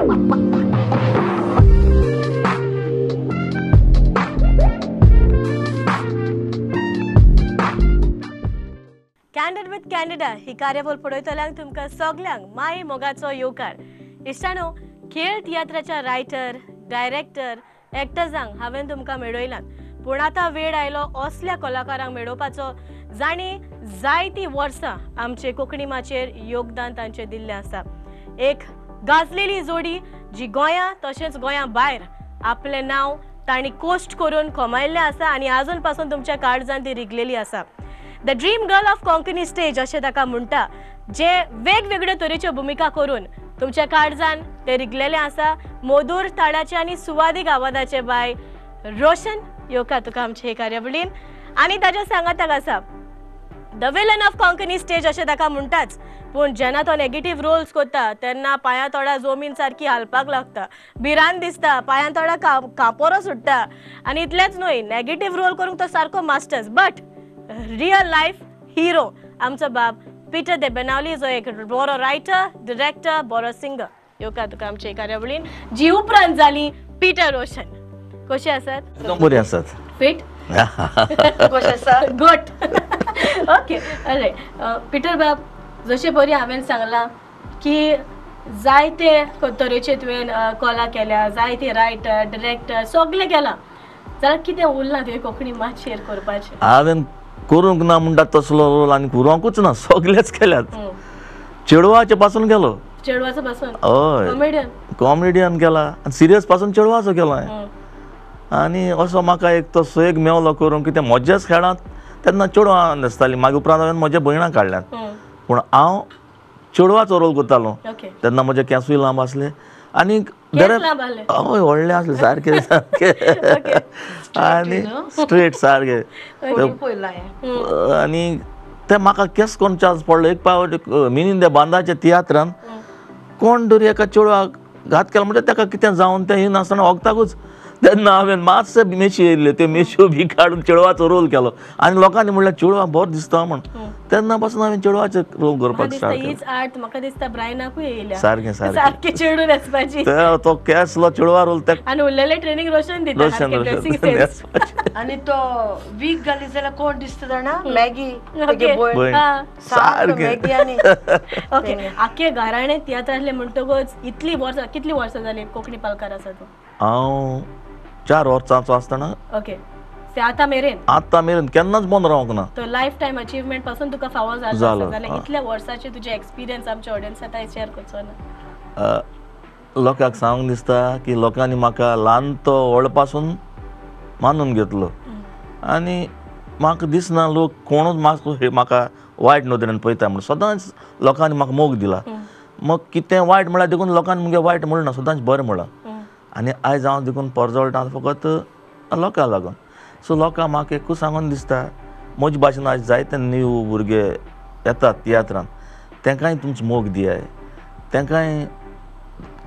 Candid with candida ही कार्यावळ पळयतल्यांक तुमकां सगल्यांक माय मोगाचो येवकार. इश्टानो, खेळ तियात्राच्या रायटर, डायरेक्टर, एक्टर्सांक हांवें तुमकां मेळयलात, पूण आतां वेळ आयलो असल्या कलाकारांक मेळोवपाचो जाणी जायतीं वर्सां आमचे कोंकणी माचेर योगदान तांचें दिल्लें आसा. एक गाजलेली जोडी जी गोंयां तशेंच गोंयां भायर आपलें नांव तांणी कोस्ट करून कमायल्लें आसा आनी आजून पासून तुमच्या काळजांत ती रिगलेली आसा. The dream girl of Konkani stage अशें ताका म्हणटा, जे वेगवेगळ्यो तरेच्यो भुमिका करून तुमच्या काळजान ते रिगलेले आसा. मोदूर ताळाचे आनी सुवादीक आवाजाचे बाय रोशन येवकार तुका आमचे हे कार्यावळीन. आनी ताच्या सांगाताक आसा the villain of Konkani stage अशें ताका म्हणटाच, पूण जेन्ना तो नेगेटीव रोल्स करता तेन्ना पांया तोडा जमीन सारकी हालपाक लागता, भिरांत दिसता, पांया तोडा कापोरो सुट्टा. आनी इतलेंच न्हय, नेगेटीव रोल करूंक तो सारको masters. But real life hero आमचो बाब पिटर देबनावली, जो एक बरो रायटर, डिरेक्टर, बरो सिंगर येवकार तुका आमचे कार्यावळीन, जी उपरांत जाली पिटर रोशन. कशी आसात? बरी आसात. फिट? कशी आसा? गुड. ओके. अरे पिटर बाब, जशें बरी हांवें सांगलां की जायते तरेचे तुवें कला केल्या, जायते रायटर, डिरेक्टर सगळें केलां, जाल्यार कितें उरलां तुवें कोंकणी माचयेर करपाचें? हांवें करूंक ना म्हणटा तसलो रोल आनी करूंकूच ना, सगळेच केल्यात. चेडवाचे पासून केलो. चेडवाचो पासून? हय. कॉमेडियन? कॉमेडियन केला आनी सिरियस पासून चेडवाचो केला. आनी असो म्हाका एक तो सेग मेवलो करूंक, कितें मज्जाच खेळात तेन्ना चेडवां दिसताली. मागीर उपरांत हांवें म्हज्या भयणाक काडल्यात, पूण हांव चेडवाचो रोल करतालो. तेन्ना म्हजे केंसूय लांब आसले आनी हय व्हडले आसले सारके सारके आनी स्ट्रेट सारके. आनी ते म्हाका केस कोण चान्स पडलो. एक पावट मिनीन त्या बांदाच्या तियात्रान कोण तरी एका चेडवाक घात केलो म्हणजे ताका कितें जावन तें ही नासतना वखदाकूच. तेन्ना हांवें मातशे मेशी येयल्ले, त्यो मेश्यो बी काडून चेडवाचो रोल केलो आनी लोकांनी म्हणल्यार चेडवा बरो दिसता म्हण. तेन्ना पासून हांवें चेडवाचे रोल करपाक स्टार्ट केलो. म्हाका दिसता ब्रायनाकूय येयल्या सारकें सारकें चेडून आसपाची. तो केसलो चेडवा रोल आनी उरलेले ट्रेनिंग रोशन दिता. आनी तो वीक घाली जाल्यार कोण दिसता जाणा? मॅगी. सारकें. ओके. आख्खे घराणे तियात्रांतले म्हणटकूच इतली वर्सां, कितली वर्सां जाली कोंकणी पालकार आसा तूं? हांव 4 वर्सांचो आसतना. ओके. आतां मेरेन केन्नाच बंद रावंक ना. तो लायफ टायम अचीवमेंट पासून तुका फावो जालो जाल्यार इतल्या वर्साचे तुजे एक्सपिरियन्स आमच्या ऑडियन्सांत शेअर करचो ना? लोकांक सांगूंक दिसता की लोकांनी म्हाका ल्हान तो व्हड पासून मानून घेतलो आनी म्हाका दिसना लोक कोणूच म्हाका वायट नदरेन पळयता म्हण. सदांच लोकांनी म्हाका मोग दिला. मग कितें वायट म्हळ्यार देखून लोकांनी मुगे वायट म्हणना, सदांच बरें म्हणलां. आनी आयज हांव देखून परजळटा फकत लोकांक लागून. सो लोकांक म्हाका एकूच सांगून दिसता, म्हजे भाशेन आयज जायते न्यू भुरगे येतात तियात्रांत, तांकांय तुमचो मोग दियाय, तांकांय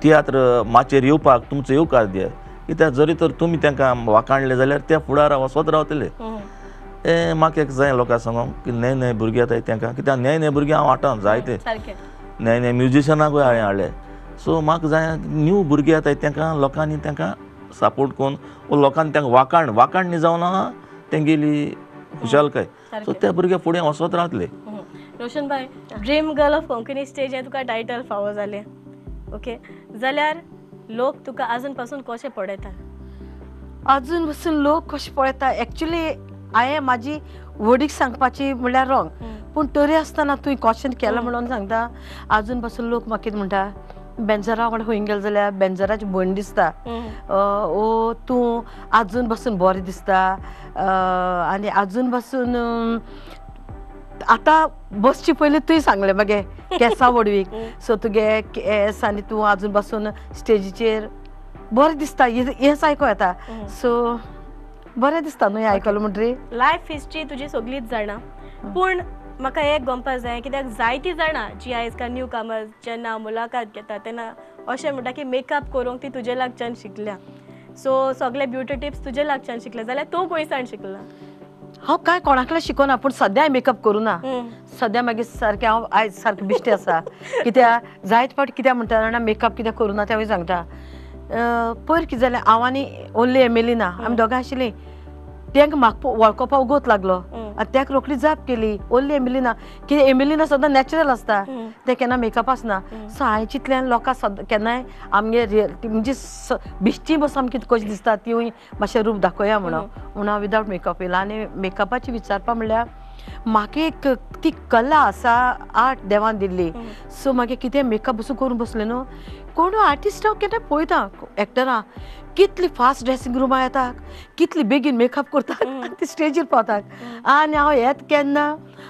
तियात्र माचयेर येवपाक तुमचो येवकार दियाय. कित्याक जरी तर तुमी तांकां वाखाणलें जाल्यार ते फुडार वचत रावतले. हें म्हाका एक जाय लोकांक सांगूंक की नये नये भुरगे येताय तांकां, कित्याक नये नये भुरगे हांव हाडटा जायते, नये नये म्युजिशनाकूय हांवें हाडले. सो म्हाका जाय न्यू भुरगे येताय तांकां लोकांनी तांकां सपोर्ट करून लोकांनी तांकां वाखाण न्ही जावन आहा तेंगेली खुशालकाय. सो ते भुरगे फुडें वचत रावतले. रोशन भाई, dream girl of Konkani stage हें तुका टायटल फावो जालें. ओके. जाल्यार लोक तुका आजून पासून कशें पळयता? आजून पासून लोक कशें पळयता, एक्चुली हांवें म्हाजी व्हडीक सांगपाची म्हणल्यार रॉंग, पूण तरी आसतना तुवें क्वेश्चन केलो म्हणून सांगता. आजून पासून लोक म्हाका कितें म्हणटा, बेंजरा वांगडा खंय गेलो जाल्यार बेंजराची भयण दिसता, ओ तूं आजून पासून बरें दिसता. आनी आजून पासून आतां बसची पयलीं तुवें सांगलें मागे केंसां वडवीक, सो तुगे केंस आनी तूं आजून पासून स्टेजीचेर बरें दिसता, हेंच आयको येता. सो बरें दिसता न्हू हें आयकलें म्हणटरी. लायफ हिस्ट्री तुजी सगळीच जाणा, पूण म्हाका एक गमपा जाय, कित्याक जायतीं जाणां जी आयज काल न्यू कामर्स जेन्ना मुलाखत घेता तेन्ना अशें म्हणटा की मेकअप करूंक ती तुजे लागच्यान शिकल्या. सो सगळे ब्युटी टिप्स तुजे लागच्यान शिकल्या, जाल्यार तूं पयसान शिकला? हांव कांय कोणाकले शिकोना पूण सद्या मेकअप करूना सद्या मागीर सारकें हांव आयज सारकें बिश्टें आसा कित्याक जायत फावट कित्याक म्हणटा जाणा मेकअप कित्याक करूना तें हांवें सांगता पयर कितें जालें हांव आनी ओन्ली एमिलीना आमी दोगां आशिल्लीं तांकां म्हाका वळखोपा उगोत लागलो आनी ताका रोखडी जाप केली ओन्ली एमिलीना कितें एमिलीना सद्दां नॅचरल आसता तें केन्ना मेकअप आसना सो हांवें चिंतलें लोकां सद्दां केन्नाय आमगे म्हणजे बिश्टी बसून आमकां कशें दिसता तीवूय मातशें रूप दाखोवया म्हणून हांव विदावट मेकअप येयला आनी मेकअपाची विचारपा म्हणल्यार म्हाका एक ती कला आसा आर्ट देवान दिल्ली सो मागीर कितें मेकअप बसून करून बसलें न्हू कोण आर्टिस्ट हांव केन्ना पळयता एक्टरां कितली फास्ट ड्रेसींग रुमा येतात कितली बेगीन मेकअप करतात आनी ती स्टेजीर पावतात आनी हांव येत केन्ना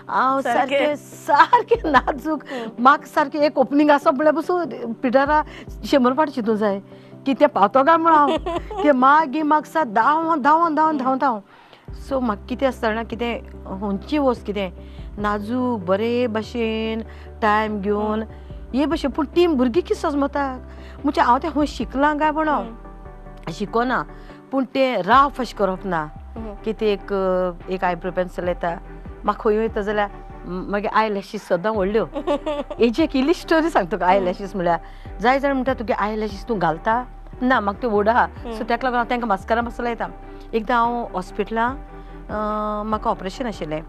हांव सारकें नाजूक म्हाका सारकें एक ओपनिंग आसा म्हणल्यार बसून पिटरा 100 फावट चिंतूंक जाय की तें पावतो काय म्हण हांव तें मागीर म्हाका सा धांवता हांव सो म्हाका कितें आसता जाणा कितें खंयची वस्त कितें नाजूक बरे भाशेन टायम घेवन हे भाशेन पूण टीम भुरगीं कितें सजमतात म्हणजे हांव तें खंय शिकलां काय म्हणून शिकोना पूण तें राफ अशें करप ना कितें एक आयब्रो पेन्सिल येता म्हाका खंय वयता जाल्यार मागीर आय लॅशीस सद्दां व्हडल्यो हेजी एक इल्ली स्टोरी सांगता तुका आय लॅशीस म्हळ्यार जाय जाण म्हणटा तुगे आय लॅशीस तूं घालता ना म्हाका त्यो व्हड आहा सो ताका लागून हांव तांकां मास्कारा मसाला येता एकदां हांव हॉस्पिटलांत म्हाका ऑपरेशन आशिल्लें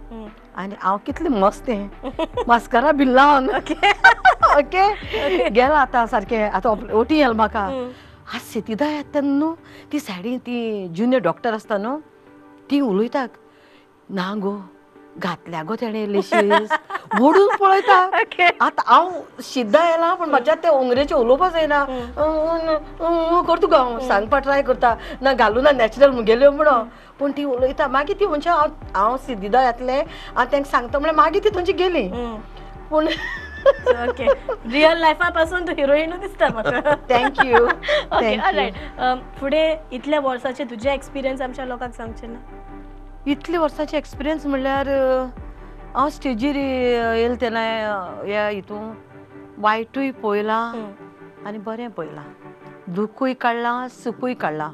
आनी हांव कितलें मस्त तें मास्कारा बीन लावन ओके गेलां आतां सारकें आतां ओटी येयला म्हाका आज सितीदा येता तेन्ना न्हू ती सायडीन ती ज्युनियर डॉक्टर आसता न्हू ती उलयता ना गो घातल्या गो तेणें लेशीस ओडून पळयता आतां हांव सिद्धा येयलां पूण म्हाज्या ते उंगरेचे उलोवपा जायना करता गो हांव सांगपा ट्राय करता ना घालूं ना नॅचरल मुगेल्यो म्हणून पूण ती उलयता मागीर ती म्हणजे हांव सिद्धिदा येतलें आनी तांकां सांगता म्हळ्यार मागीर ती थंयची गेली पूण ओके रियल लायफा पासून तू हिरोईन दिसता म्हाका थँक्यू ओके ऑलरायट फुडें इतल्या वर्साचे तुजे एक्सपिरियन्स आमच्या लोकांक सांगचे ना इतले वर्साचे एक्सपिरियन्स म्हणल्यार हांव स्टेजीर येयले तेन्ना ह्या हितून वायटूय पळयलां आनी बरें पळयलां दुखूय काडलां सुखूय काडलां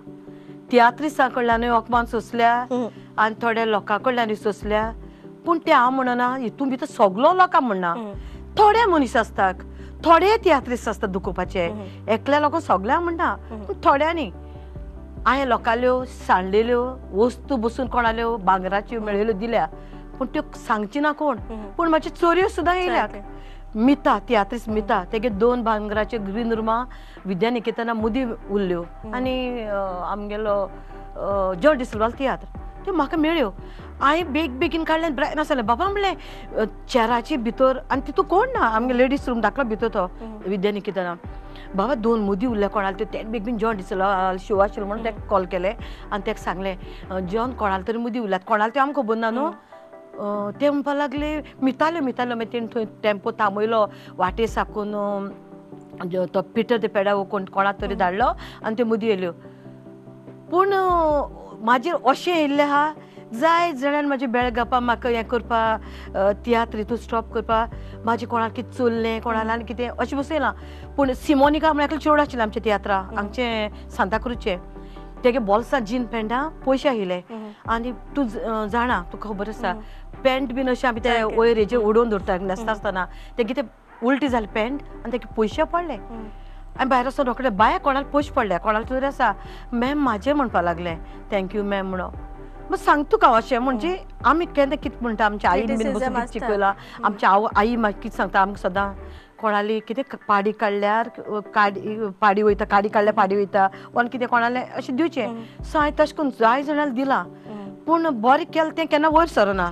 तियात्रिसां कडल्यानूय ओकमान सोंसल्या आनी थोड्या लोकां कडल्यानूय सोंसल्या पूण तें हांव म्हणना हितून भितर सगलो लोकां म्हणना थोडे मनीस आसतात थोडे तियात्रिस्ट आसतात दुखोवपाचे एकल्या लोकांक सगळ्यांक म्हणना पूण थोड्यांनी हांवें लोकांल्यो सांडलेल्यो वस्तू बसून कोणाल्यो भांगराच्यो मेळयल्यो दिल्या पूण त्यो सांगची ना कोण पूण म्हाज्यो चोरयो सुद्दां येयल्यात मिता तियात्रिस्ट मिता तेगे 2 भांगराच्यो ग्रीन रुमां विद्यानिकेतना मुदी उरल्यो आनी आमगेलो जॉर्ज डिसल्वाल तियात्र त्यो म्हाका मेळ्यो हांवें बेगीन काडलें ब्रायट नासलें बाबा म्हणलें चेराचे भितर आनी तितून कोण ना आमगे लेडीज रूम धाकलो भितर तो विद्यानिकेतना बाबा 2 मुदी उरल्या कोणाले त्यो तें बेगीन जॉन डिसल्वाल शो आशिल्लो म्हणून ताका कॉल केलें आनी ताका सांगलें जॉन कोणाले तरी मुदी उरल्यात कोणाले त्यो आमकां खबर ना न्हू ते म्हणपा लागले मिताल्यो मागीर तेणें थंय टेम्पो थांबयलो वाटे साकून तो पिटर ते पेडा कोणाक तरी धाडलो आनी त्यो मुदी येयल्यो पूण म्हाजेर अशें येयल्लें आहा जाय जाणांनी म्हाजे बेळगापा म्हाका हें करपा तियात्र हितून स्टॉप करपा म्हाजें कोणाक कितें चल्लें कोणालें आनी कितें अशें बसूं येयलां पूण सिमोनिका म्हणून एकलें चेडूं आशिल्लें आमच्या तियात्रा हांगचें सांताक्रूजचें तेगे बॉल्सांत जीन पॅन्टां पयशे आशिल्ले आनी तूं जाणा तुका खबर आसा पॅन्ट बीन अशें आमी ते वयर हेजेर उडोवन दवरता न्हेसता आसतना ते कितें उलटी जाली पॅन्ट आनी तेगे पयशे पडले आनी भायर वचून रोखडे बाय कोणाले पयशे पडले कोणाले तरी आसा मॅम म्हाजें म्हणपा लागलें थँक्यू मॅम म्हणून मग सांगता का अशें म्हणजे आमी केन्ना कितें म्हणटा आमच्या आईन बीन बसून कितें शिकयलां आमच्या आई म्हाका कितें सांगता आमकां सदां कोणाली कितें पाडी काडल्यार पाडी वयता काडी काडल्यार पाडी वयता वन कितें कोणालें अशें दिवचें सो हांवें तशें करून जाय जाणांक दिलां पूण बरें केलें तें केन्ना वयर सरना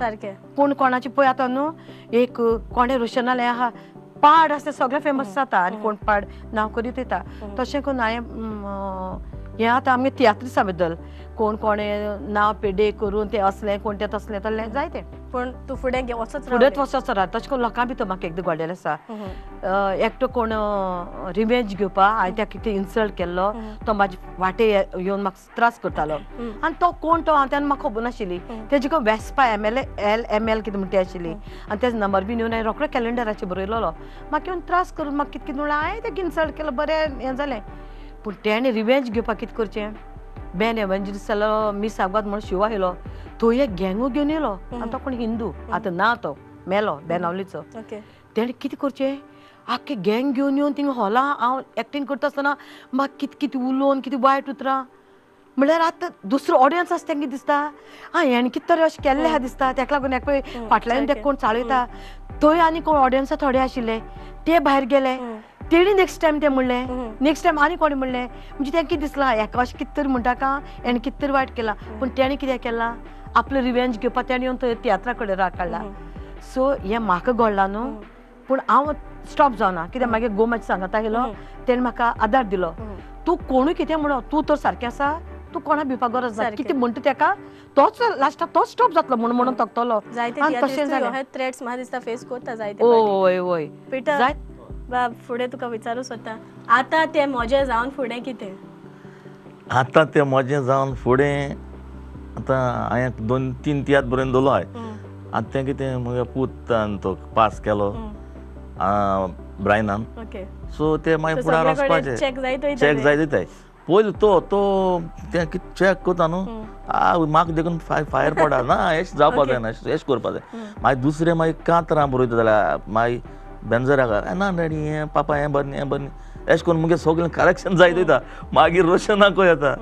पूण कोणाचें पळय आतां न्हू एक कोणें रोशनालें आहा पाड आसता सगळें फेमस जाता आनी कोण पाड नांव करीत येता तशें करून हांवें हें आतां आमगे तियात्रिसां बद्दल कोणें नांव पेडे करून तें असलें कोण तें तसलें तसलें जायतें पूण तूं फुडें फुडेंच वचत रावता तशें करून लोकां भितर म्हाका एकदां घडलेलें आसा एकटो कोण रिवेंज घेवपा हांवें त्या कितें इन्सल्ट केल्लो तो म्हाजे वाटे येवन म्हाका त्रास करतालो आनी तो कोण तो हांव तेन्ना म्हाका खबर नाशिल्ली तेजी कोण वेस्पा ML कितें म्हणटी आशिल्ली आनी तेजो नंबर बीन येवन हांवें रोखडो कॅलेंडराचेर बरयलोलो म्हाका येवन त्रास करून म्हाका कितें कितें म्हणल्यार हांवें तेका इन्सल्ट केलो बरें हें जालें पूण तेणें रिवेंज घेवपाक कितें करचें बेन एव्हेंजलिस्ट जालो मिस आगवाद म्हणून शिव आयलो तो एक गँगू घेवन येयलो आनी तो कोण हिंदू आतां ना तो मेलो बेनावलीचो ओके तेणे कितें करचें आख्खें गँग घेवन येवन थिंगा हॉला हांव एक्टींग करता आसतना म्हाका कितें कितें उलोवन कितें वायट उतरां म्हळ्यार आतां दुसरो ऑडियन्स आसा तेंगे दिसता हेणें कितें तरी अशें केल्लें आहा दिसता तेका लागून एक पळय फाटल्यान ते कोण चाळयता थंय आनी कोण ऑडियन्सा थोडे आशिल्ले ते भायर गेले तेणी नेक्स्ट टायम ते म्हणलें नेक्स्ट टायम आनी कोणी म्हणलें म्हणजे तें कितें दिसलां हेका अशें कितें तरी म्हणटा का हेणें कितें तरी वायट केलां पूण तेणें कितें केलां आपलो रिवेंज घेवपाक तेणें येवन थंय तियात्रा कडेन राग काडला सो हें म्हाका घडलां न्हू पूण हांव स्टॉप जावना कित्याक मागीर गोमाची सांगाता गेलो तेणें म्हाका आदार दिलो तूं कोणूय कितें म्हणो तूं तर सारकें आसा तूं कोणा भिवपाक गरज ना कितें म्हणटा तेका तोच लास्टाक तोच स्टॉप जातलो म्हणून तकतलो आनी तशें जालें थ्रेट्स म्हाका दिसता फेस करता जायते ओय ओय पिटर बाब फुडें तुका विचारूं सोदता आतां तें मोजें जावन फुडें कितें आतां तें मोजें जावन फुडें आतां हांवें 2-3 तियात्र बरोवन दवरलो हाय आतां तें कितें म्हगे पुतान तो पास केलो ब्रायनान ओके सो ते मागीर फुडार वचपाचें चॅक जायत चॅक जाय दिताय पयलीं तो तें कितें चॅक करता न्हू म्हाका देखून फायर पडा ना एश जावपा जायना एश करपा जाय मागीर दुसरें मागीर कांतरां बरयता जाल्यार मागीर बेंजराका ना डॅडी हें पापा हें बरें हें बरें एश करून मुगे सगळें करेक्शन जाय दिता मागीर रोशनाकूय येता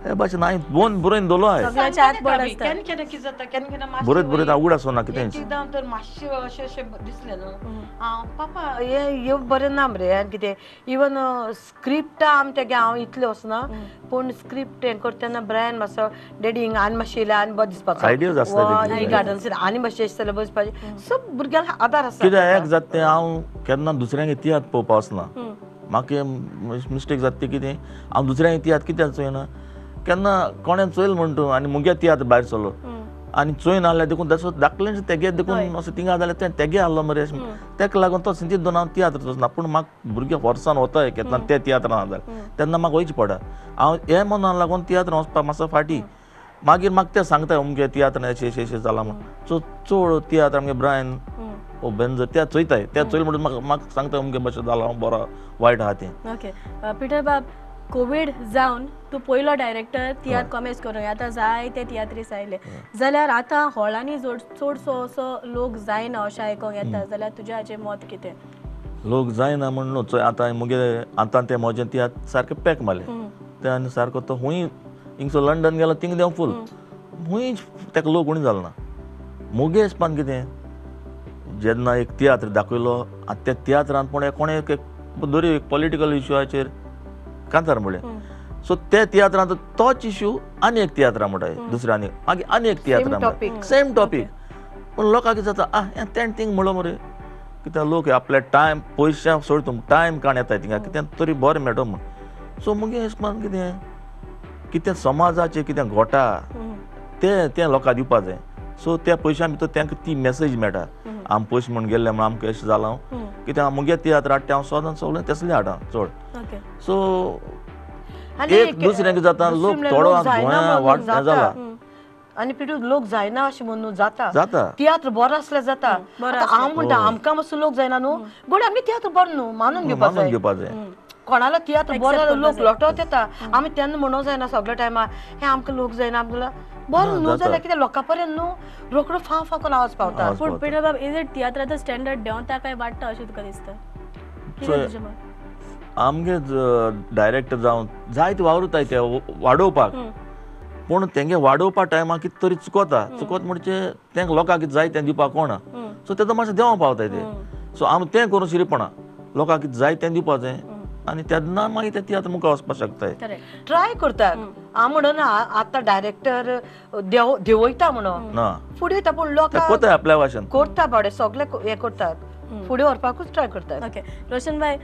हे भाशेन हांवें दोन बरोवन दवरलो हांवें सगळ्याच्या आत बड आसता केन्ना केन्ना कितें जाता केन्ना केन्ना बरयत बरयत उगड आसना कितें एकदां तर मातशें अशें अशें दिसलें न्हू हांव पापा हें बरें ना मरे आनी कितें इवन स्क्रिप्टा आमी तेगे हांव इतलें वचना पूण स्क्रिप्ट हें करता तेन्ना ब्रायन मातसो डॅडी हिंगा आनी मातशें येयलें आनी बरें दिसपाचो आयडियाज आसता ही गार्डन्सीन आनी मातशें अशें जाल्यार बरें दिसपाचें सब भुरग्यांक आदार आसा कित्याक एक जाता तें हांव केन्ना दुसऱ्यांक तियात्र पळोवपा वचना म्हाका मिस्टेक जाता ती कितें हांव दुसऱ्यांक तियात्र कित्याक चोयना केन्ना कोणें चोयल म्हण तूं आनी मुगे तियात्र भायर सरलो आनी चोय नाल्यार देखून तसो धाकलें तेगे देखून असो थिंगा जाल्यार तें तेगे आहलो मरे तेका लागून तो सिंतीत दोन हांव तियात्र चोचना पूण म्हाका भुरगे वर्सान वताय केन्ना ते तियात्रान जाल्यार तेन्ना म्हाका वयचें पडा हांव हे मनान लागून तियात्रान वचपाक मातसो फाटीं मागीर म्हाका तें सांगता अमके तियात्रान अशें जाला म्हण सो चड तियात्र आमगे ब्रायन ओ बेंजर त्या चोयताय त्या चोयल म्हणून म्हाका सांगता अमके भाशेन जाला हांव बरो वायट आहा तें ओके पिटर बाब कोविड जावन तूं पयलो डायरेक्टर तियात्र कॉमेस करूंक आतां जायते तियात्रीस आयले जाल्यार आतां हॉलांनी चडसो असो लोक जायना अशें आयकोंक येता जाल्यार तुजें हाचें मत कितें लोक जायना म्हण न्हू चोय आतां मुगे आतां तें म्हजें तियात्र सारकें पॅक मारलें तें आनी सारको तो खूंय हिंगसो लंडन गेलो थिंग देंव फूल खूंय तेका लोक उणी जालो ना मुगे हिसपान कितें जेन्ना एक तियात्र दाखयलो आतां त्या तियात्रांत कोणें दरी एक पॉलिटिकल इश्यूआचेर कांतार म्हळें सो त्या तियात्रांत तोच इश्यू आनी एक तियात्रां म्हणटाय दुसऱ्या मागीर आनी एक तियात्रां सेम टॉपीक पूण लोकांक कितें जाता तें थिंग म्हणलो मरे कित्याक लोक आपल्या टायम पयशे सोड तुमकां टायम काण येताय थिंगा कितें तरी बरें मेळटा म्हण सो मुगे हिसपान कितें समाजाचें कितें घोटा तें लोकांक दिवपा जाय सो त्या पयशां भितर तांकां ती मॅसेज मेळटा आमी पयशे म्हूण गेल्ले म्हूण आमकां अशें जालां कित्याक मुगे तियात्र हाडटा हांव सदां सगळें तसलें हाडा चड सो एक दुसऱ्यांक जाता लोक थोडो गोंया वाट जाला आनी पिटू लोक जायना अशें म्हणून जाता जाता तियात्र बरो आसल्यार जाता हांव म्हणटा आमकां मातसो लोक जायना न्हू गोड आमगे तियात्र बरो न्हू मानून घेवपा जाय कोणालो तियात्र बरो लोक लोटवत येता आमी तेन्ना म्हणूं जायना सगळ्या टायमार हे आमकां लोक जायना आमकां बरो न्हू जाल्यार कितें लोकां पर्यंत न्हू रोखडो फाव करून आवाज पावता पूण पिटर बाब इज इट तियात्राचो स्टँडर्ड देंवता काय वाडटा अशें तुका दिसता कितें तुजें मत आमगे डायरेक्टर जावन जायते वावुरताय ते वाडोवपाक पूण तेंगे वाडोवपा टायमार कितें तरी चुकत म्हणजे तेंका लोकांक कितें जाय तें दिवपाक कोणा सो तेजो मातशें देंवो पावताय ते सो आमी तें करूं शिरीपणा लोकांक कितें जाय तें दिवपा जाय आनी तेन्ना मागीर ते तियात्र मुखार वचपाक शकताय ट्राय करतात हांव म्हणून आतां डायरेक्टर देंवयता म्हणून ना फुडें वयता पूण लोकांक कोताय आपल्या भाशेन करता बाबडे सगळे हें करतात फुडें व्हरपाकूच ट्राय करतात ओके रोशन भाई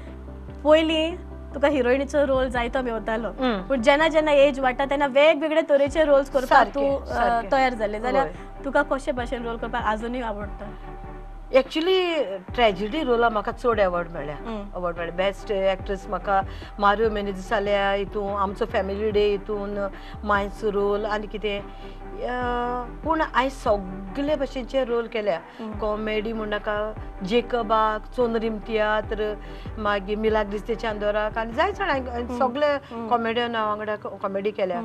पयलीं तुका हिरोइनीचो रोल जायतो मेवतालो पूण जेन्ना जेन्ना एज वाडटा तेन्ना वेगवेगळे तरेचे रोल्स करपाक तूं तयार जाले जाल्यार तुका कशे भाशेन रोल करपाक आजुनूय आवडटा एक्चुअली ट्रेजिडी रोला म्हाका चड अवॉर्ड मेळ्ळ्या बेस्ट एक्ट्रेस म्हाका मारियो मेनेझीस जाल्या हितून आमचो फॅमिली डे हितून मायन्स रोल आनी कितें पूण हांवें सगळे भशेनचे रोल केल्या कॉमेडी म्हणनाका जेकबाक चोनरीम तियात्र मागीर मिलाग्रिस दे चांदोराक आनी जायत जाण हांवें सगळे कॉमेडियन वांगडा कॉमेडी केल्या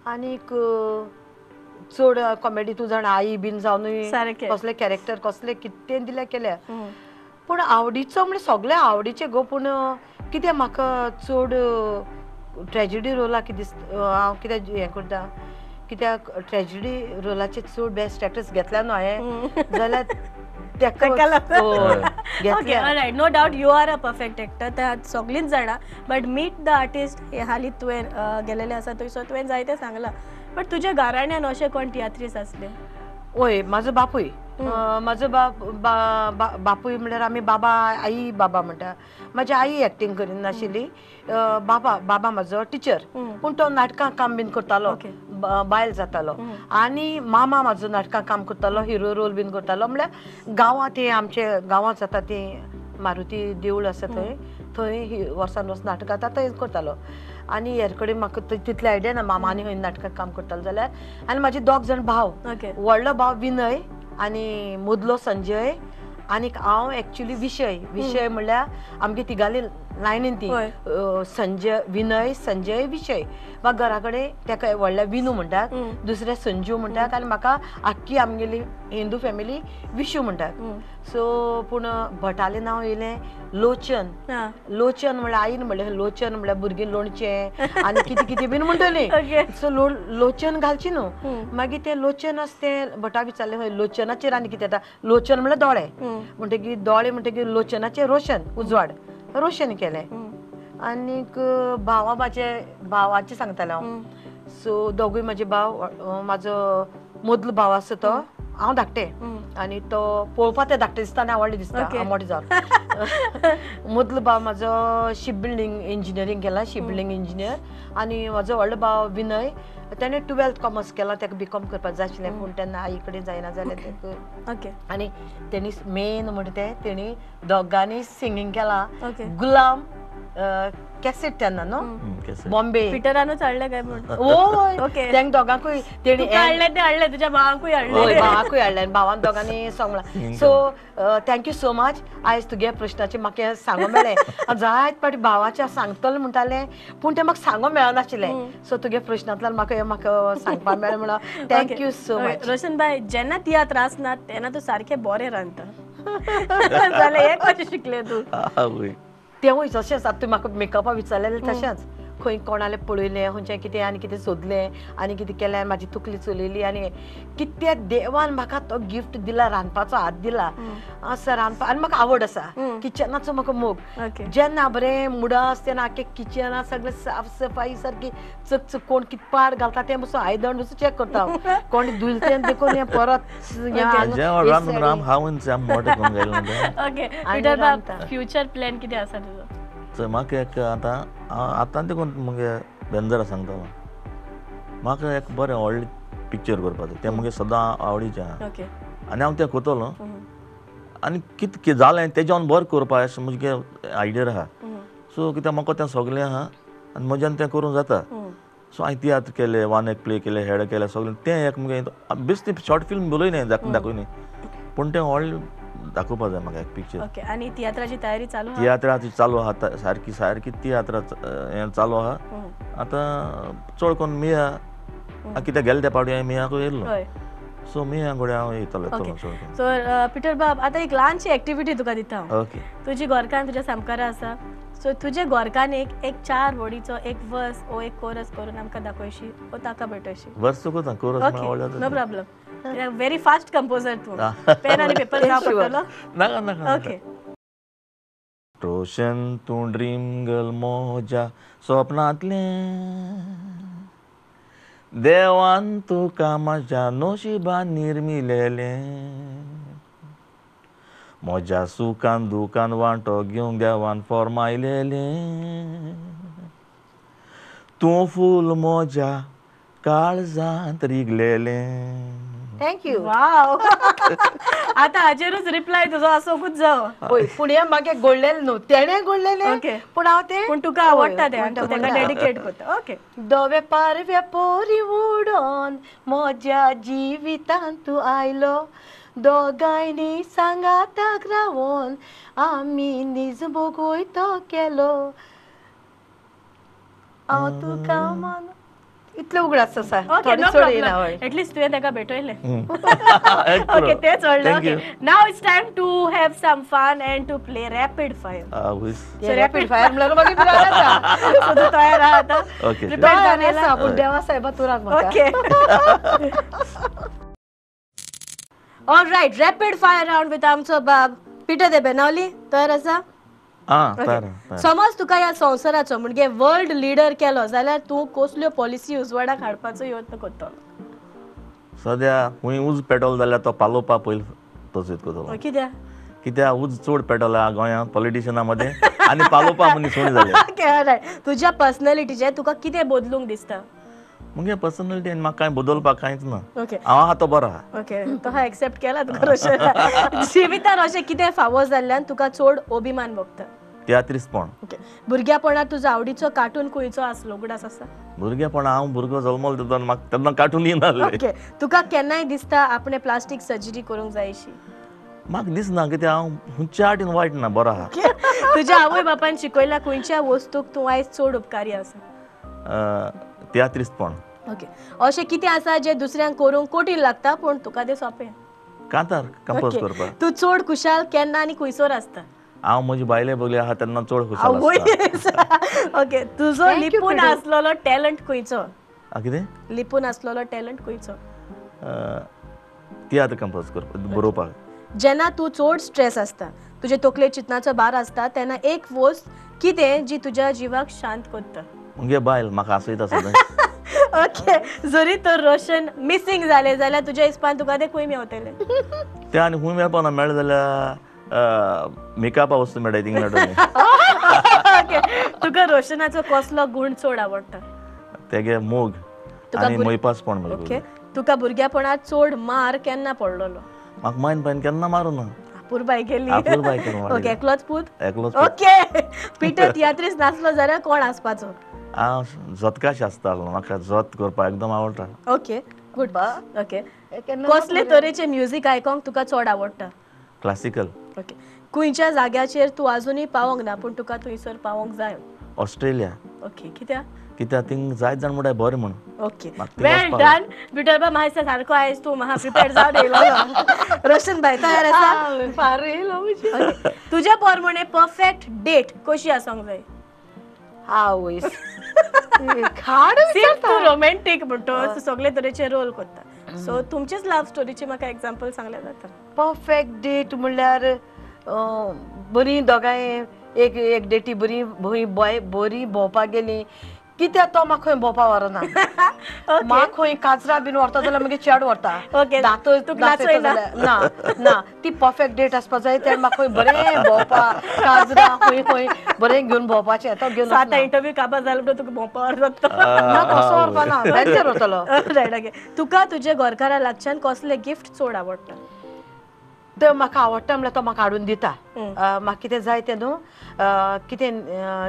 आनीक चड कॉमेडी तूं जाणा आई बीन जावनूय सारकें. कसले कॅरेक्टर कसले कितें दिले केल्या पूण आवडीचो म्हणजे सगळे आवडीचे गो पूण कितें म्हाका चड ट्रेजिडी रोला कितें हांव कितें हें करता कित्याक ट्रेजिडी रोलाचे चड बेस्ट एक्टर्स घेतल्या न्हू हांवें जाल्यार okay alright no doubt you are a perfect actor त्या सगळींच जाणा बट मीट द आर्टिस्ट हे हालीं तुवें गेलेले आसा थंयसर तुवें जायते सांगलां बट तुज्या घराण्यान अशे कोण तियात्रीस आसले ओय म्हाजो बापूय म्हाजो बापूय म्हणल्यार आमी बाबा आई बाबा म्हणटा म्हाजी आई एक्टींग करिनाशिल्ली बाबा म्हाजो टिचर पूण तो नाटकां काम बीन करतालो बायल जातालो आनी मामा म्हाजो नाटकां काम करतालो हिरो रोल बीन करतालो म्हणल्यार गांवांत ती आमचे गांवांत जाता ती मारुती देवूळ आसा थंय वर्सान वर्स नाटक जाता थंय करतालो आनी हेर कडेन म्हाका तितले आयडिया ना मामा आनी खंय नाटकां काम करतालो जाल्यार आनी म्हाजे 2 जाण भाव व्हडलो भाव विनय आनी मदलो संजय आनीक हांव एक्चुली विशय म्हणल्यार आमगे तिगाली लायनीन ती विनय संजय विशय म्हाका घरा कडेन तेका व्हडल्या विनू म्हणटात दुसरे संजू म्हणटात आनी म्हाका आख्खी आमगेली हिंदू फॅमिली विशू म्हणटात सो पूण भटालें नांव येयलें लोचन म्हणल्यार आईन म्हणलें लोचन म्हणल्यार भुरगीं लोणचें आनी कितें कितें बीन म्हणटलीं सो लोचन घालची न्हू मागीर ते लोचन आसा तें भटा विचारलें हय लोचनाचेर आनी कितें येता लोचन म्हणल्यार दोळे म्हणटकीर दोळे म्हणटकीर लोचनाचेर रोशन उजवाड रोशन केलें आनीक भावाचें सांगतालें हांव सो दोगूय म्हाजे भाव म्हाजो मदलो भाव आसा तो हांव धाकटें आनी तो पळोवपा ते धाकटें दिसता आनी हांव व्हडलें दिसता हांव मोटें जावन मदलो भाव म्हाजो शिप बिल्डींग इंजिनियरींग केलां शिप बिल्डींग इंजिनियर आनी म्हाजो व्हडलो भाव विनय तेणे 12th कॉमर्स केला तेका बीकॉम करपाक जाय आशिल्लें पूण तेन्ना आई कडेन जायना जालें तेका आनी तेणी मेन म्हणटा तें तेणी दोगांनी सिंगींग केलां गुलाम कॅसेट तेन्ना न्हू बॉम्बे पिटरानूच हाडलें काय म्हण ओके तेंक दोगांकूय तेणी हाडले तुज्या भावाकूय हाडले भावाकूय हाडले भावान दोगांनी सॉंग म्हणलां सो थँक्यू सो मच आयज तुगे प्रश्नाचें म्हाका सांगो मेळ्ळें जायत पाटी भावाचें सांगतलें म्हणटालें पूण तें म्हाका सांगो मेळनाशिल्लें सो तुगे प्रश्नांतल्यान म्हाका सांगपाक मेळ्ळें म्हणून थँक्यू सो मच रोशन भाई जेन्ना तियात्र आसना तेन्ना तूं सारकें बरें रांदता जाल्यार हें कशें शिकलें तूं तेवूय तशेंच आतां तूं म्हाका मेकअपा विचारलेलें तशेंच खंय कोणालें पळयलें खंयचें कितें आनी कितें सोदलें आनी कितें केलें म्हाजी तकली चलयली आनी कितें देवान म्हाका तो गिफ्ट दिला रांदपाचो हात दिला असो रांदपा आनी म्हाका आवड आसा किचनाचो म्हाका मोग जेन्ना बरें मुडा आसता तेन्ना आख्खें किचनां सगळें साफ सफाई सारकी चकचक कोण कितें पाड घालता तें पसून आयदन पसून चॅक करता कोण धुलतें देखून हें परत फ्युचर प्लॅन कितें आसा तुजो म्हाका एक आतां देखून मुगे बेंजरा सांगता म्हाका एक बरें व्हडलें पिक्चर करपाचें तें मुगे सदां आवडीचें आहा आनी हांव तें कोतलो आनी कितें जालें तेज्यान बरें करपा अशें म्हजे आयडिया आहा सो कित्याक म्हाका तें सगलें आहा आनी म्हज्यान तें करूंक जाता सो हांवें तियात्र केलें वन एक प्ले केलें हेड केलें सगलें तें एक मुगे बेश्टी शॉर्ट फिल्म बरोय न्ही दाखोय न्ही पूण तें व्हडलें दाखोवपाक जाय म्हाका एक पिक्चर आनी तियात्राची तयारी चालू तियात्राची चालू आहा सारकी सारकी तियात्रा हें चालू आहा आतां चड कोन्न मिया कितें गेले त्या पावटी हांवें मियाकूय येयल्लो सो मिया घोड्या हांव येतलो सो पिटर बाब आतां एक ल्हानशी एक्टिविटी तुका दिता ओके तुजी गोरकान तुज्या सामकारा आसा सो तुजे गोरकान एक 4 वडीचो एक वर्स ओ एक कोरस करून आमकां दाखोयशी ओ ताका भेटयशी वर्स कोता कोरस no problem very fast composer तूं पेन आनी पेपर जाव पडटलो नाका नाका ओके रोशन तूं ड्रीम गर्ल मोजा स्वप्नांतलें देवान तुका म्हज्या नशिबान निर्मिलेलें म्हज्या सुखान दुखान वांटो घेवंक देवान फॉर्मायलेलें तूं फूल म्हज्या काळजांत रिगलेलें थँक्यू वाव आतां हाचेरूच रिप्लाय तुजो आसोकूच जावो होय पूण हें म्हाका घडलेलें न्हू तेणें घडलेलें पूण हांव तें पूण तुका आवडटा तें आनी तूं तेका डेडिकेट करता ओके दोवे पारव्या पोरी उडोन म्हज्या जिवितांत तूं आयलो दोगांयनी सांगाताक रावोन आमी नीज भोगोयतो केलो हांव तुका मान इतलें उगडास आसा ओके थोडी नो चड येना हय प्रॉब्लेम एटलीस्ट तुवें ताका भेटयलें Excellent. ओके तेच व्हडलें Thank okay you. Now it's time to have some fun and to play rapid fire Who is- rapid fire म्हणल्यार मागीर भिरांत आसा सो तू तयार आहा आता Okay, sure. प्रिपेअर तयार जालेला आसा पूण देवा साहेबा तूं राख म्हाका okay alright rapid fire round with आमचो बाब पिटर दे बेनावली तयार आसा तयार समज तुका ह्या संवसाराचो म्हणजे वर्ल्ड लिडर केलो जाल्यार तूं कसल्यो पॉलिसी उजवाडाक हाडपाचो यत्न करतलो सद्या खूंय उज पेटोल जाल्यार तो पालोवपा पयलीं तसोच करतलो कित्याक कित्याक उज चड पेटोला गोंयांत पॉलिटिशियना मदें आनी पालोवपा मनीस उणी जाले ओके ऑलराइट तुज्या पर्सनॅलिटीचे तुका कितें बदलूंक दिसता मुगे पर्सनॅलिटी म्हाका कांय बदलपाक कांयच ना ओके हांव आहा तो बरो आहा ओके तो हा एक्सेप्ट केला तुका रोशन जिवितान अशें कितें फावो जाल्ल्यान तुका चड अभिमान भोगता तियात्रीसपण ओके भुरग्यापणांत तुजो आवडीचो कार्टून खंयचो आसलो उगडास आसा भुरगेपण हांव भुरगो जल्मलो तेन्ना म्हाका तेन्ना कार्टून येनासले ओके तुका केन्नाय दिसता आपणे प्लास्टीक सर्जरी करूंक जाय अशी म्हाका दिसना कित्याक हांव खंयच्या वाटेन वायट ना बरो आहा तुज्या आवय बापान शिकयल्या खंयच्या वस्तूक तूं आयज चड उपकारी आसा तियात्रीसपण ओके अशें कितें आसा जें दुसऱ्यांक करूंक कठीण लागता पूण तुका तें सोंपें कांतार कंपोज ओके. करपाक तूं चड खुशाल केन्ना आनी खंयसर आसता हांव म्हजी बायले बगली आहा तेन्ना चड खुशाल आवय आसता ओके तुजो Thank you, लिपून Pidu. आसलेलो टॅलंट खंयचो कितें लिपून आसलेलो टॅलंट खंयचो तियात्र कंपोज करपाक बरोवपाक जेन्ना तूं चड स्ट्रेस आसता तुजे तकले चिंतनाचो भार आसता तेन्ना एक वस्त कितें जी तुज्या जिवाक शांत करता मुगे बायल म्हाका आसयता सदां ओके जरी तर रोशन मिसिंग जाले जाल्यार तुज्या हिसपान तुका ते खंय मेवतले ते आनी खूंय मेळपाना मेळ्ळें जाल्यार मेकअपा वस्तू मेळटाय थिंग मेळटा ओके तुका रोशनाचो कसलो गुण चड आवडटा तेगे मोग तुका आनी भुर- मैपासपण ओके मेळटा तुका भुरग्यापणांत चड मार केन्ना पडलोलो म्हाका मायन पायन केन्ना मारूं ना आपुरबाय गेली आपुरबाय केन्ना मारली. ओके एकलोच पूत एकलोच ओके पिटर तियात्रीस नासलो जाल्यार कोण आसपाचो हांव जोतकाशी आसतालो म्हाका जोत करपाक एकदम आवडटा ओके गुड ओके केन्ना कसले तरेचे म्युजीक आयकोंक तुका चड आवडटा क्लासिकल ओके खंयच्या जाग्याचेर तूं आजुनूय पावोंक ना पूण तुका थंयसर पावोंक जाय ऑस्ट्रेलिया ओके कित्याक कित्याक थिंग जायत जाण म्हणल्यार बरें म्हण ओके म्हाका थंय वेल वचपाक डन बिटरबा म्हाका सारको आयज तूं म्हाका प्रिपेअर जावन येयलो रोशन भाई तयार आसा फार येयलो ओके तुज्या पोरमोणे परफेक्ट डेट कशी आसोंक जाय आवयस खाड सिर्फ तूं रोमॅन्टीक म्हणटो तूं सगळे तरेचे रोल करता सो तुमचेच लव्ह स्टोरीचे म्हाका एक्झाम्पल सांगल्या जाता परफेक्ट डेट म्हणल्यार बरी दोगांय एक एक डेटी बरी बरी भोंवपाक गेली कित्याक तो म्हाका खंय भोंवपा व्हरना म्हाका खंय काजरा बीन व्हरता जाल्यार मागीर चेड व्हरता ओके दातो तुका नाचयना ना ना ती परफेक्ट डेट आसपा जाय तेन्ना म्हाका खंय बरें भोंवपा काजरा खंय खंय बरें घेवन भोंवपाचें तो घेवन आतां इंटरव्यू काबार जालो म्हणटो तुका भोंवपा व्हरता ना कसो व्हरपा ना बेंचेर वतलो रायट ओके तुका तुजे घरकारा लागच्यान कसले गिफ्ट चड आवडटा तो म्हाका आवडटा म्हणल्यार तो म्हाका हाडून दिता म्हाका कितें जाय तें न्हू कितें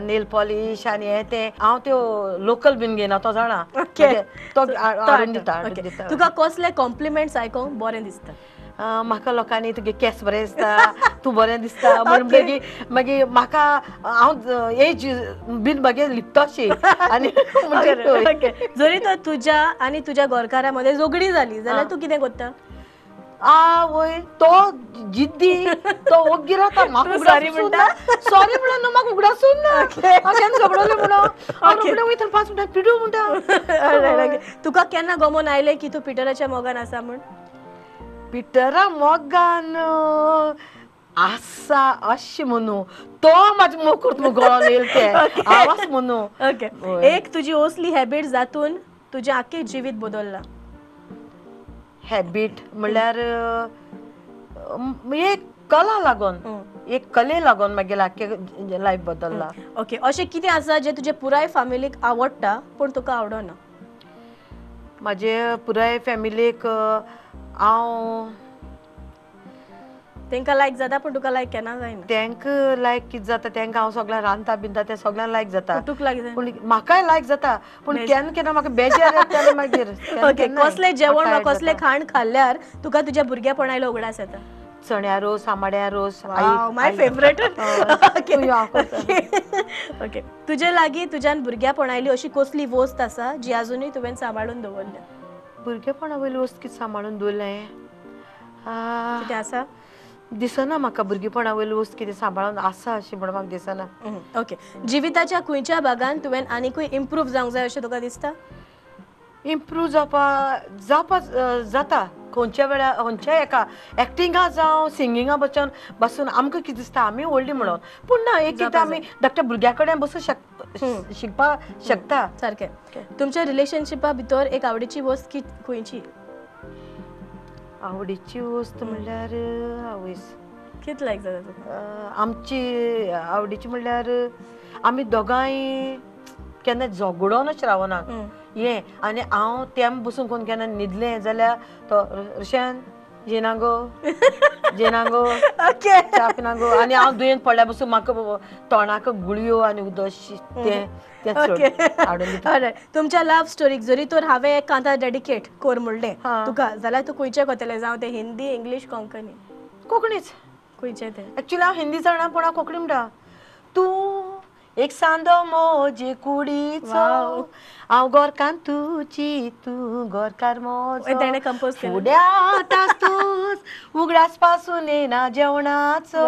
नेल पॉलिश आनी हें तें हांव त्यो लोकल बीन घेयना तो जाणा ओके तो हाडून दिता हाडून ओके दिता तुका कसले कॉम्प्लिमेंट्स आयकोंक बरें दिसता म्हाका लोकांनी तुगे केस बरें दिसता तूं बरें दिसता म्हणून मागीर म्हाका हांव एज बीन मागीर लिपताशी आनी ओके जरी तर तुज्या आनी तुज्या घरकारा मध्ये झगडी जाली जाल्यार तूं कितें करता आवय तो जिद्दी तो ओग्गी रावता म्हाका sorry म्हणटा? सॉरी म्हणून म्हाका उगडासून ना केन्ना झगडले म्हणून रोखडें वयता 5 मिनटां पिडू म्हणटा तुका केन्ना गमोन आयले की तूं पिटराच्या मोगान आसा म्हण पिटरा मोगान आसा अशें म्हणू तो म्हाजे मोकूर्त गळोन येयले ते आवाज म्हणू ओके एक तुजी ओसली हॅबिट जातून तुजें आख्खें जिवीत बदलला हॅबिट म्हणल्यार एक कला लागून एक कले लागून मागीर आख्खें लायफ बदलला ओके अशें कितें आसा जें तुजे पुराय फॅमिलीक आवडटा पूण तुका आवडना म्हाजे पुराय फॅमिलीक हांव तांकां लायक जाता पूण तुका लायक केन्ना जायना तांकां लायक कितें जाता तांकां हांव सगळ्यांक रांदता बिनता तें सगळ्यांक लायक जाता तुका लायक जाय पूण म्हाकाय लायक जाता पूण केन्ना केन्ना म्हाका बेजार येता मागीर ओके कसलें जेवण वा कसलें खाण खाल्ल्यार तुका तुज्या भुरगेपणायलो उगडास येता चण्या रोस आमाड्या रोस माय फेवरेट ओके ओके तुजे लागीं तुज्यान भुरग्यापणायली अशी कसली वस्त आसा जी अजूनय तुवें सांबाळून दवरल्या भुरगेपणा वयली वस्त कितें सांबाळून दवरलें कितें आसा दिसना म्हाका भुरगेपणा वयली वस्त कितें सांबाळून आसा अशें म्हणून म्हाका दिसना ओके जिविताच्या खंयच्या भागान तुवें आनीकूय इम्प्रूव जावंक जाय अशें तुका दिसता इम्प्रूव जावपा जाता खंयच्या वेळार खंयच्या एका एक्टिंगा जावं सिंगिंगा बसून आमकां कितें दिसता आमी व्हडली म्हणून पूण ना एक कितें आमी धाकट्या भुरग्या कडेन बसून शिकपा शकता सारकें तुमच्या रिलेशनशिपा भितर एक आवडीची वस्त खंयची आवडीची वस्त म्हणल्यार आवयस कित लायक जाता तुका आमची आवडीची म्हणल्यार आमी दोगांय केन्ना झगडोनच रावना हे आनी हांव तेम बसून कोण केन्ना न्हिदलें जाल्यार तो रुशन जेनागो जेनागो च्या पिनागो आनी हांव दुयेंत पडल्या बसून म्हाका तोंडाक गुळयो आनी उदक तें हाडून दिता तुमच्या लव्ह स्टोरीक जरी तर हांवें एक कांता डेडिकेट कर म्हणलें तुका जाल्यार तूं खंयचें कोतेलें जावं तें हिंदी इंग्लीश कोंकणी कोंकणीच खंयचें तें एक्चुअली हांव हिंदी जाणा पूण हांव कोंकणी म्हणटा तूं एक सांदो मोजे कुडीचो हांव गोरकान तुजी तूं गोरकार मोजो तेणें कंपोज केलें फुड्या तास्तूस उगडास पासून येना जेवणाचो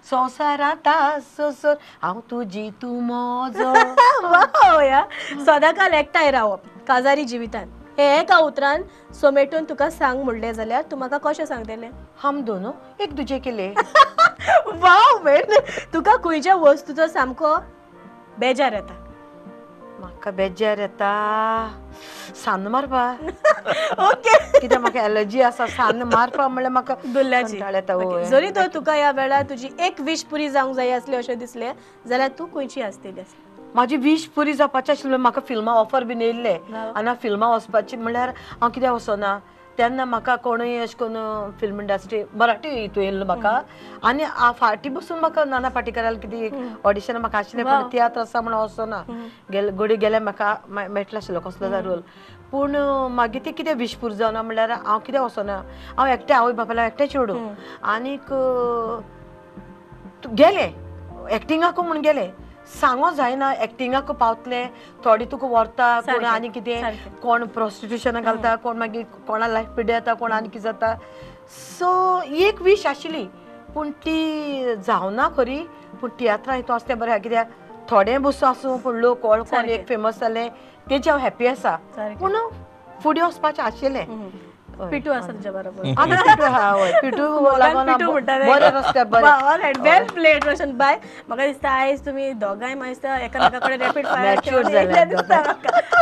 संवसारांत सोसोर हांव तुजी तूं मोजो सदांकाल एकठांय रावप काजारी जिवितान हे एका उतरान सोमेटून तुका सांग म्हणलें जाल्यार तूं म्हाका कशें सांगतलें हम दोनो एक दुजे केले वाव मेन तुका खंयच्या वस्तूचो सामको बेजार येता म्हाका बेजार येता सान्न मारपा ओके कित्याक म्हाका एलर्जी आसा सान्न मारपा म्हणल्यार म्हाका दुल्ल्याची कंटाळ येता वय. जरी तर तुका ह्या वेळार तुजी एक वीश पुरी जावंक जाय आसली अशें दिसलें जाल्यार तूं खंयची आसतली म्हाजी वीश पुरी जावपाचें आशिल्लें म्हाका फिल्मां ऑफर बीन येयल्ले आनी हांव फिल्मां वचपाची म्हणल्यार हांव कित्याक वचना तेन्ना म्हाका कोणूय अशें करून फिल्म इंडस्ट्री मराठी हितू येयल्लो म्हाका आनी फाटीं बसून म्हाका नाना पाटेकराल कितें ऑडिशन म्हाका आशिल्लें पूण तियात्र आसा म्हणून वचना घोडी गेल्यार म्हाका मेळटलो आशिल्लो कसलो जाय रोल पूण मागीर तें कितें वीश पुरी जावना म्हणल्यार हांव कित्याक वचना हांव एकटें आवय बापायला एकटें चेडूं आनीक गेलें एक्टिंगाक म्हूण गेलें सांगो जायना एक्टिंगाक पावतलें थोडी तुका व्हरता कोण आनी कितें कोण प्रोस्टिट्यूशना घालता कोण मागीर कोणा लायफ पिड्याता कोण आनी कितें जाता सो एक वीश आशिल्ली पूण ती जावना खरी पूण तियात्रा हितू आसता बरें कित्याक थोडें बसून आसूं पूण लोक वळखून एक फेमस जालें तेजे हांव हॅप्पी आसा पूण फुडें वचपाचें आशिल्लें पिटू आसा तुज्या बरोबर पिटू लागून बरें रस्त्यार बरें वेल प्लेड रोशन बाय म्हाका दिसता आयज तुमी दोगांय मागीर एकामेका कडेन rapid fire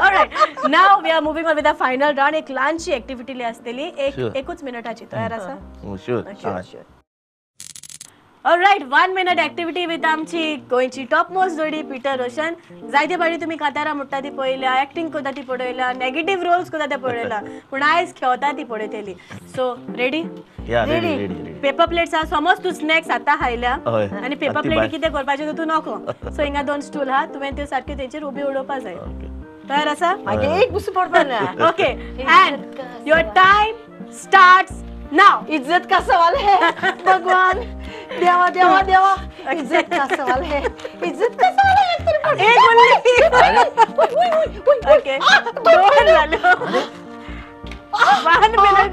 alright now we are moving on with the final round एक ल्हानशी एक्टिविटी आसतली एकूच मिनिटाची तयार आसा sure alright 1 minute activity with आमची गोंयची टॉप मोस्ट जोडी पिटर रोशन जायते फावटी तुमी कांतारां म्हणटा ती पळयल्या एक्टिंग करता ती पळयल्या नेगेटिव्ह रोल्स करता ते पळयल्या पूण आयज खेळता ती पळयतली so ready ready paper plates आहा समज तूं स्नॅक्स आतां खायल्या हय. आनी पेपर प्लेटी कितें करपाचें तूं नको सो हिंगा 2 स्टूल आहा तुवें त्यो सारक्यो तेंचेर उबी उडोवपा जाय तयार आसा मागीर एक बसून पडपा ना okay end your time starts now इज्जत का सवाल है भगवान देवा देवा देवा इज्जत का सवाल है इज्जत का सवाल है एक मिनिट ओके दोन झालो 1 मिनिट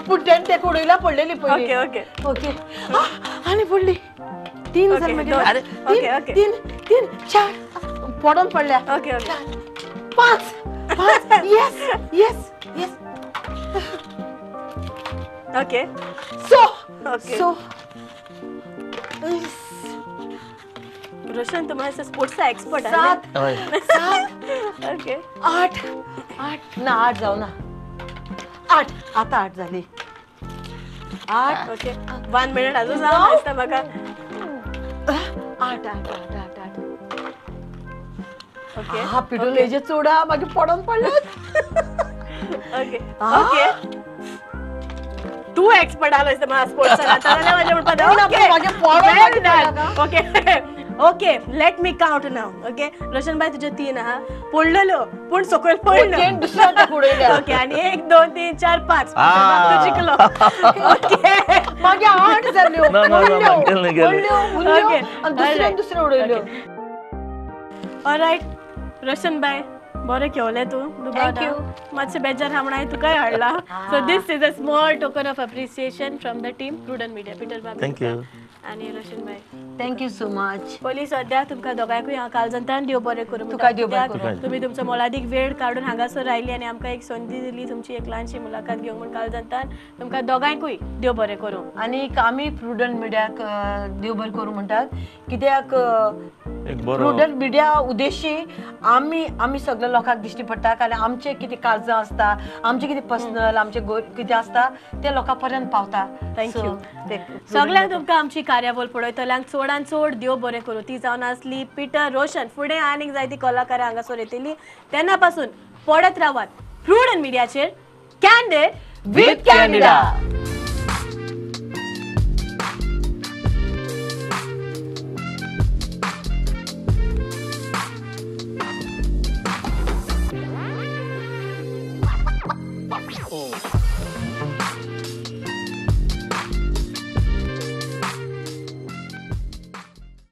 पुट्ट्यान ते कुडीला पडलेली ओके ओके ओके आनी पडली 3 जर ओके ओके 3 4 पडून पडल्या okay okay 5 yes yes yes okay so Roshan तुम्हाला स्पोर्ट्सचा एक्सपर्ट 7 ओके 8 ना 8 जाऊ ना 8 आता 8 झाली 8 ओके 1 मिनिट अजून जाऊ असता बघा 8 ओके हा पिडू लेजे चुडा मागे पडून पडले ओके ओके तू एक्सपर्ट आलोस मला स्पोर्ट्सचा आता माझ्या म्हणपाक okay okay okay let me count नाव ओके रोशनबाई तुझे 3 आहा पडलेलो पूण सकयल पडलो दुसऱ्या हाताक उडयल्या. ओके आणि 1 2 3 4 5 तू जिंकलो ओके मागे 8 जाल्यो ना, ना, उरल्यो, गेले, गेले. उरल्यो, उरल्यो, Okay. आणि दुसऱ्यान Alright. दुसऱ्यो उडयल्यो. ऑलराइट रोशनबाई बरें खेळले तू Thank you. मातशें बेजार हा म्हणून तुकाय हाडला so this is a small token of appreciation from the team prudent media Peter Babu thank you आणि रोशनबाई Thank you so much. पयलीं सद्या तुमकां दोगांयकूय हांव काळजांतल्यान देव बरें करूं तुका देव बरें कित्याक करूं. तुम्ही तुमचो मोलादीक वेळ काडून हांगासर आयली आनी आमकां एक संदी दिली तुमची एक ल्हानशी मुलाखत घेवंक म्हूण काळजांतल्यान तुमकां दोगांयकूय देव बरें करूं आणि आमी प्रुडंट मिडियाक देव बरें करूं म्हणटात कित्याक एक बरो प्रुडंट मिडिया उद्देशी आमी सगळ्या लोकांक दिश्टी पडटा कारण आमचे कितें काळजां आसता आमचे कितें पर्सनल आमचे कितें आसता ते लोकां पर्यंत पावता. Thank you. So, ते सगळ्यांक तुमकां आमची कार्यावळ पळयतल्यांक चडान चड देव बरें करूं ती जावन आसली पिटर रोशन फुडें आनीक जायती कलाकारां हांगासर येतली तेन्ना पासून पडत रावात प्रुडंट मिडियाचेर कॅन्डिड With Canada.